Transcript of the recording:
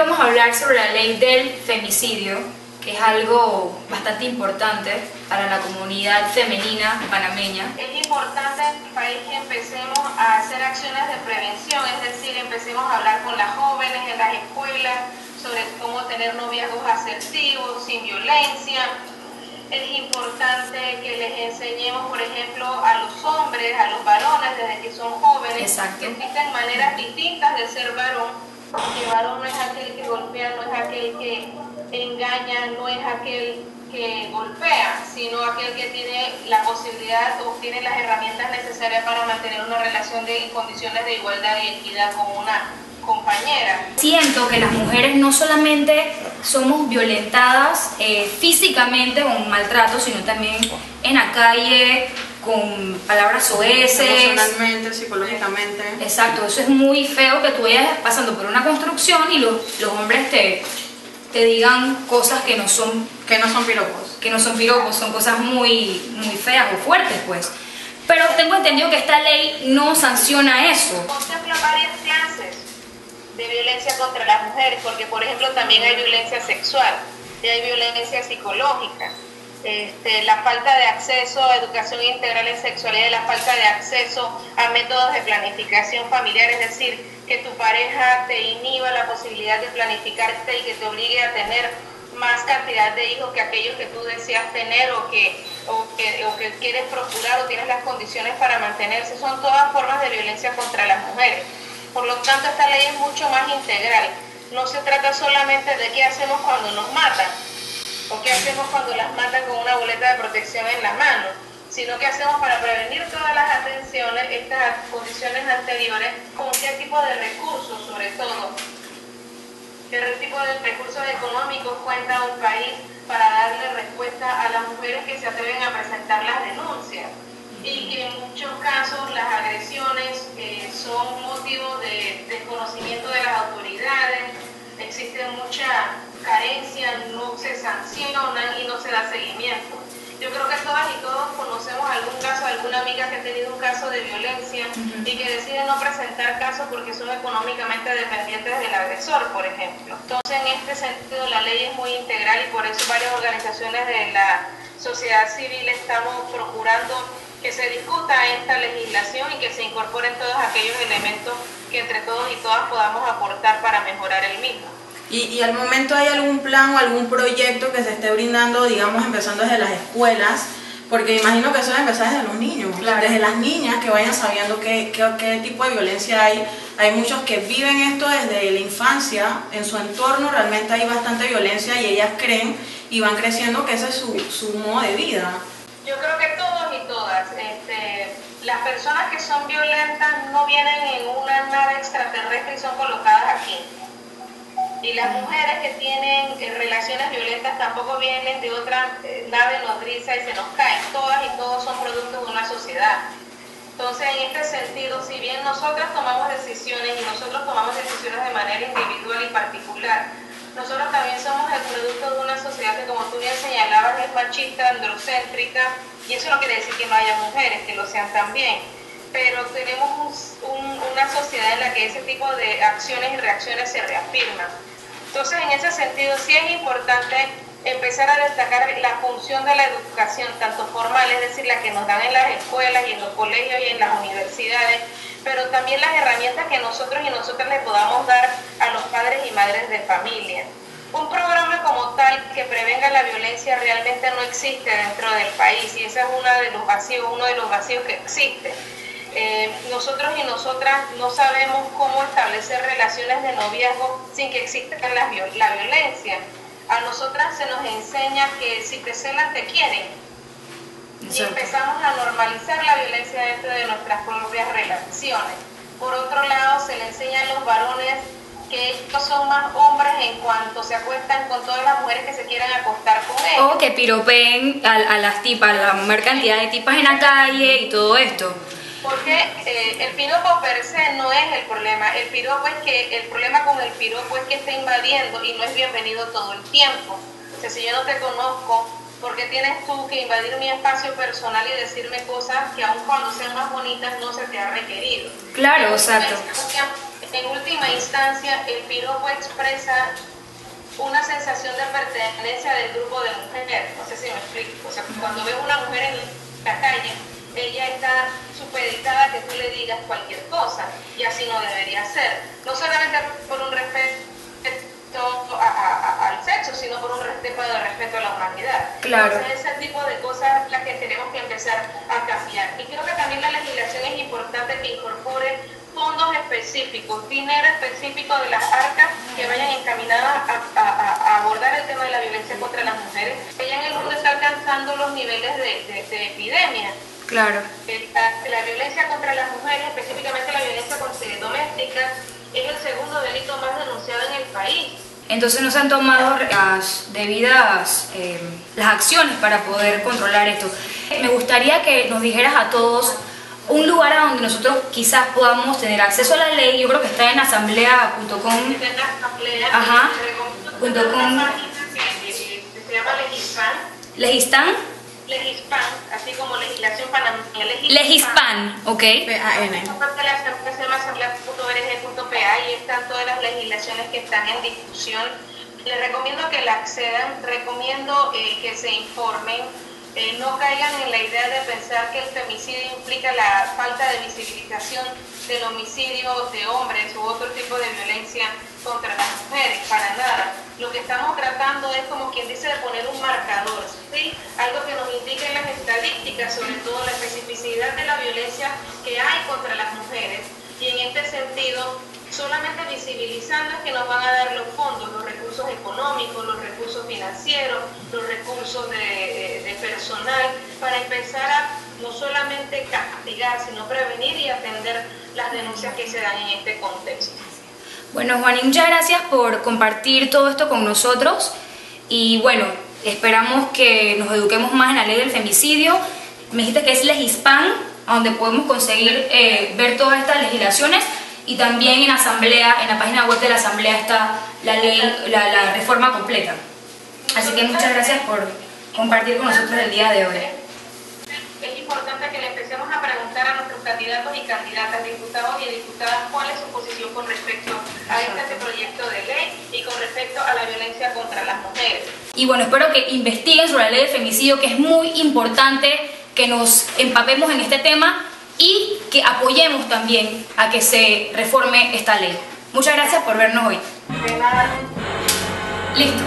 vamos a hablar sobre la ley del femicidio, que es algo bastante importante para la comunidad femenina panameña. Es importante en el país que empecemos a hacer acciones de prevención, es decir, empecemos a hablar con las jóvenes en las escuelas sobre cómo tener noviazgos asertivos, sin violencia. Es importante que les enseñemos, por ejemplo, a los hombres, a los varones, desde que son jóvenes, Exacto. que existen maneras distintas de ser varón, que varón no es aquel que golpea, no es aquel que engaña, no es aquel que golpea, sino aquel que tiene la posibilidad o tiene las herramientas necesarias para mantener una relación en condiciones de igualdad y equidad con una compañera. Siento que las mujeres no solamente somos violentadas físicamente con maltrato, sino también en la calle, con palabras soeces. Emocionalmente, psicológicamente. Exacto, eso es muy feo que tú vayas pasando por una construcción y los hombres te digan cosas que no son piropos. Que no son piropos, son cosas muy feas o fuertes, pues. Pero tengo entendido que esta ley no sanciona eso. Contempla varias clases de violencia contra las mujeres, porque por ejemplo también hay violencia sexual y hay violencia psicológica. La falta de acceso a educación integral en sexualidad y la falta de acceso a métodos de planificación familiar, es decir, que tu pareja te inhiba la posibilidad de planificarte y que te obligue a tener más cantidad de hijos que aquellos que tú deseas tener o que quieres procurar o tienes las condiciones para mantenerse. Son todas formas de violencia contra las mujeres. Por lo tanto, esta ley es mucho más integral. No se trata solamente de qué hacemos cuando nos matan o qué hacemos cuando las matan con una boleta de protección en la mano, sino qué hacemos para prevenir todas las atenciones, estas condiciones anteriores, con qué tipo de recursos, sobre todo, qué tipo de recursos económicos cuenta un país para darle respuesta a las mujeres que se atreven a presentar las denuncias. Y que en muchos casos las agresiones son motivo de desconocimiento de las autoridades, existe mucha carencia, no se sancionan y no se da seguimiento. Yo creo que todas y todos conocemos algún caso, alguna amiga que ha tenido un caso de violencia y que decide no presentar casos porque son económicamente dependientes del agresor, por ejemplo. Entonces, en este sentido, la ley es muy integral y por eso varias organizaciones de la sociedad civil estamos procurando que se discuta esta legislación y que se incorporen todos aquellos elementos que entre todos y todas podamos aportar para mejorar el mismo. ¿Y al momento hay algún plan o algún proyecto que se esté brindando, digamos, empezando desde las escuelas? Porque imagino que eso debe empezar desde los niños, claro, desde las niñas que vayan sabiendo qué tipo de violencia hay. Hay muchos que viven esto desde la infancia, en su entorno realmente hay bastante violencia y ellas creen y van creciendo que ese es su modo de vida. Yo creo que todos y todas, las personas que son violentas no vienen en una nave extraterrestre y son colocadas aquí. Y las mujeres que tienen relaciones violentas tampoco vienen de otra nave nodriza y se nos caen. Todas y todos son productos de una sociedad. Entonces, en este sentido, si bien nosotras tomamos decisiones y nosotros tomamos decisiones de manera individual y particular, nosotros también somos el producto de una sociedad que, como tú bien señalabas, es machista, androcéntrica, y eso no quiere decir que no haya mujeres, que lo sean también. Pero tenemos una sociedad en la que ese tipo de acciones y reacciones se reafirman. Entonces, en ese sentido, sí es importante empezar a destacar la función de la educación, tanto formal, es decir, la que nos dan en las escuelas y en los colegios y en las universidades, pero también las herramientas que nosotros y nosotras le podamos dar a los padres y madres de familia. Un programa como tal que prevenga la violencia realmente no existe dentro del país y ese es uno de los vacíos que existe. Nosotros y nosotras no sabemos cómo establecer relaciones de noviazgo sin que exista la violencia. A nosotras se nos enseña que si te celan te quieren. Y empezamos a normalizar la violencia dentro de nuestras propias relaciones. Por otro lado, se le enseña a los varones que ellos son más hombres en cuanto se acuestan con todas las mujeres que se quieran acostar con ellos. O que piropeen a las tipas, a la mayor cantidad de tipas en la calle y todo esto. Porque el piropo per se no es el problema. El problema con el piropo es que está invadiendo y no es bienvenido todo el tiempo. O sea, si yo no te conozco, ¿por qué tienes tú que invadir mi espacio personal y decirme cosas que aun cuando sean más bonitas no se te ha requerido? Claro, exacto. en última instancia el piropo expresa una sensación de pertenencia del grupo de mujeres. No sé si me explico. O sea, cuando ves una mujer en la calle, ella está supeditada a que tú le digas cualquier cosa, y así no debería ser. No solamente por un respeto al sexo, sino por un respeto a la humanidad. Claro. Entonces, ese tipo de cosas las que tenemos que empezar a cambiar. Y creo que también la legislación es importante que incorpore fondos específicos, dinero específico de las arcas que vayan encaminadas a abordar el tema de la violencia contra las mujeres, que ya en el mundo está alcanzando los niveles de epidemia. Claro. La violencia contra las mujeres, específicamente la violencia doméstica, es el segundo delito más denunciado en el país. Entonces no se han tomado las debidas las acciones para poder controlar esto. Me gustaría que nos dijeras a todos un lugar a donde nosotros quizás podamos tener acceso a la ley. Yo creo que está en asamblea.com. Ajá. .com. Se llama Legispan. ¿Legistan? Legispan, así como legislación panameña. Legispan, ok. PAN. Esta parte de la asamblea se llama asamblea.org.pa y están todas las legislaciones que están en discusión. Les recomiendo que la accedan, recomiendo que se informen, no caigan en la idea de pensar que el femicidio implica la falta de visibilización del homicidio de hombres u otro tipo de violencia contra las mujeres, para nada. Lo que estamos tratando es, como quien dice, de poner un marcador, ¿sí? Algo que nos indique en las estadísticas, sobre todo la especificidad de la violencia que hay contra las mujeres. Y en este sentido, solamente visibilizando es que nos van a dar los fondos, los recursos económicos, los recursos financieros, los recursos de personal, para empezar a no solamente castigar, sino prevenir y atender las denuncias que se dan en este contexto. Bueno, Juani, muchas gracias por compartir todo esto con nosotros y bueno, esperamos que nos eduquemos más en la ley del femicidio. Me dijiste que es Legispan, donde podemos conseguir ver todas estas legislaciones, y también en Asamblea, en la página web de la Asamblea está la ley, la reforma completa. Así que muchas gracias por compartir con nosotros el día de hoy. Es importante que le empecemos a preguntar a nuestros candidatos y candidatas, diputados y diputadas, cuál es su posición con respecto a este proyecto de ley y con respecto a la violencia contra las mujeres. Y bueno, espero que investiguen sobre la ley del femicidio, que es muy importante que nos empapemos en este tema y que apoyemos también a que se reforme esta ley. Muchas gracias por vernos hoy. De nada. Listo.